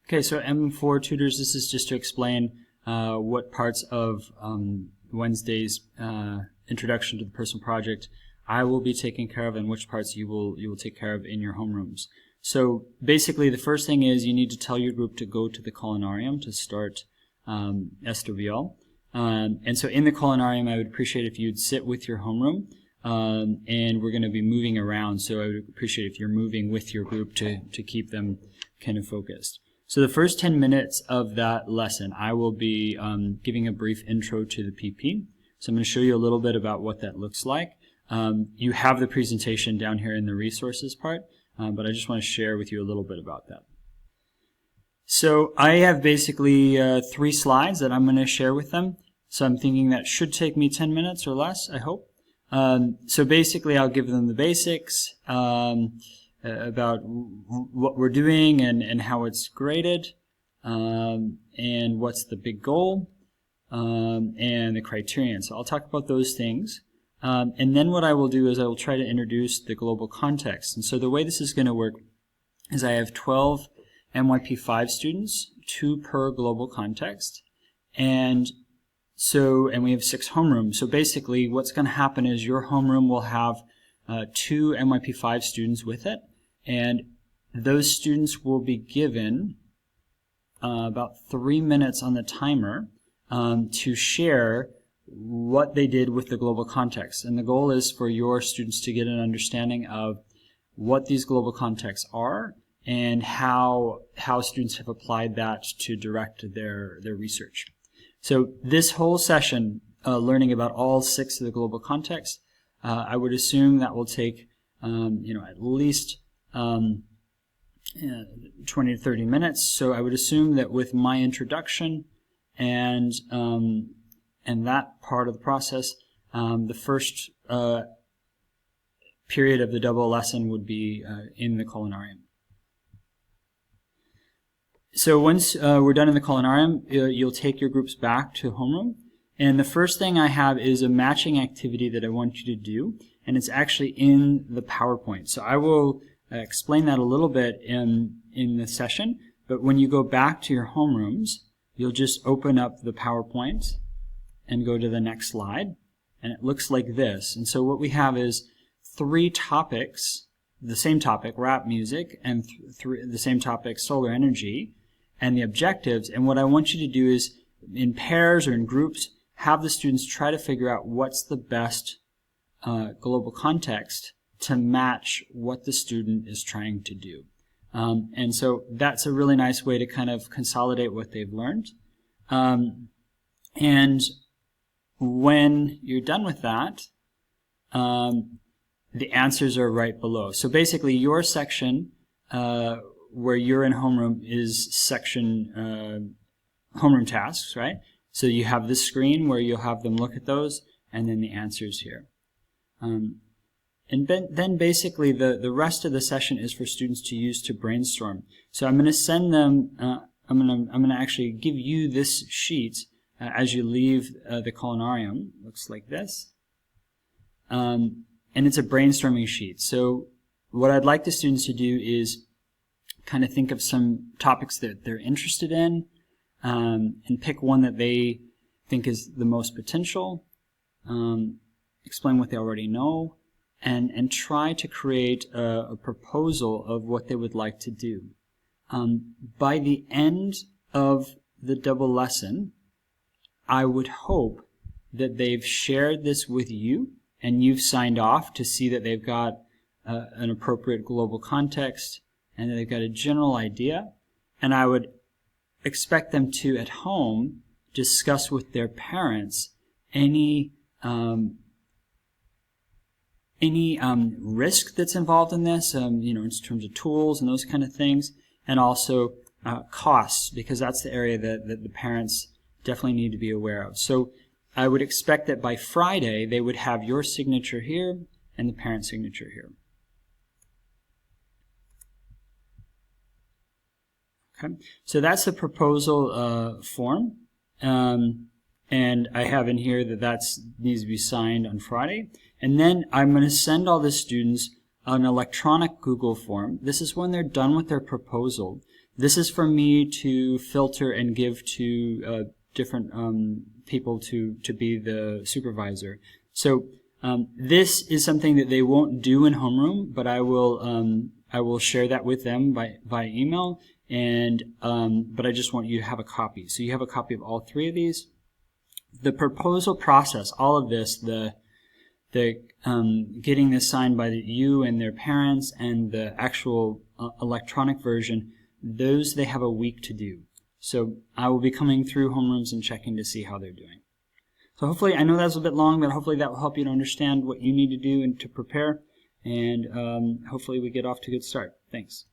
Okay, so M4 tutors, this is just to explain what parts of Wednesday's introduction to the personal project I will be taking care of and which parts you will take care of in your homerooms. So basically the first thing is you need to tell your group to go to the Culinarium to start SWL. And so in the Culinarium, I would appreciate if you'd sit with your homeroom, and we're going to be moving around, so I would appreciate if you're moving with your group to keep them kind of focused. So the first 10 minutes of that lesson, I will be giving a brief intro to the PP. So I'm going to show you a little bit about what that looks like. You have the presentation down here in the resources part, but I just want to share with you a little bit about that. So I have basically 3 slides that I'm going to share with them. So I'm thinking that should take me 10 minutes or less, I hope. So basically I'll give them the basics about what we're doing and how it's graded, and what's the big goal, and the criterion. So I'll talk about those things. And then what I will do is I will try to introduce the global context. And so the way this is going to work is I have 12 MYP5 students, 2 per global context, and we have 6 homerooms. So basically what's going to happen is your homeroom will have 2 MYP5 students with it, and those students will be given about 3 minutes on the timer to share what they did with the global context. And the goal is for your students to get an understanding of what these global contexts are and how students have applied that to direct their research. So this whole session, learning about all 6 of the global contexts, I would assume that will take at least 20 to 30 minutes. So I would assume that with my introduction and that part of the process, the first period of the double lesson would be in the Culinarium. So once we're done in the Culinarium, you'll take your groups back to homeroom. And the first thing I have is a matching activity that I want you to do, and it's actually in the PowerPoint. So I will explain that a little bit in the session, but when you go back to your homerooms, you'll just open up the PowerPoint and go to the next slide, and it looks like this. And so what we have is 3 topics, the same topic, rap music, and the same topic, solar energy, and the objectives. And what I want you to do is, in pairs or in groups, have the students try to figure out what's the best global context to match what the student is trying to do. And so that's a really nice way to kind of consolidate what they've learned. And when you're done with that, the answers are right below. So basically your section where you're in homeroom is section homeroom tasks, right? So you have this screen where you'll have them look at those, and then the answers here. And then basically the rest of the session is for students to use to brainstorm. So I'm going to send them, I'm going to actually give you this sheet as you leave the Culinarium. Looks like this. And it's a brainstorming sheet. So what I'd like the students to do is kind of think of some topics that they're interested in, and pick one that they think is the most potential, explain what they already know, and try to create a proposal of what they would like to do. By the end of the double lesson, I would hope that they've shared this with you and you've signed off to see that they've got an appropriate global context and that they've got a general idea. And I would expect them to, at home, discuss with their parents any risk that's involved in this, in terms of tools and those kind of things, and also costs, because that's the area that the parents definitely need to be aware of. So I would expect that by Friday they would have your signature here and the parent signature here. Okay, so that's the proposal form, and I have in here that needs to be signed on Friday. And then I'm going to send all the students an electronic Google form. This is when they're done with their proposal. This is for me to filter and give to different people to be the supervisor. So this is something that they won't do in homeroom, but I will share that with them by email. And but I just want you to have a copy. So you have a copy of all three of these. The proposal process, all of this, the getting this signed by you and their parents, and the actual electronic version, those they have a week to do. So I will be coming through homerooms and checking to see how they're doing. So hopefully, I know that was a bit long, but hopefully that will help you to understand what you need to do and to prepare. And hopefully we get off to a good start. Thanks.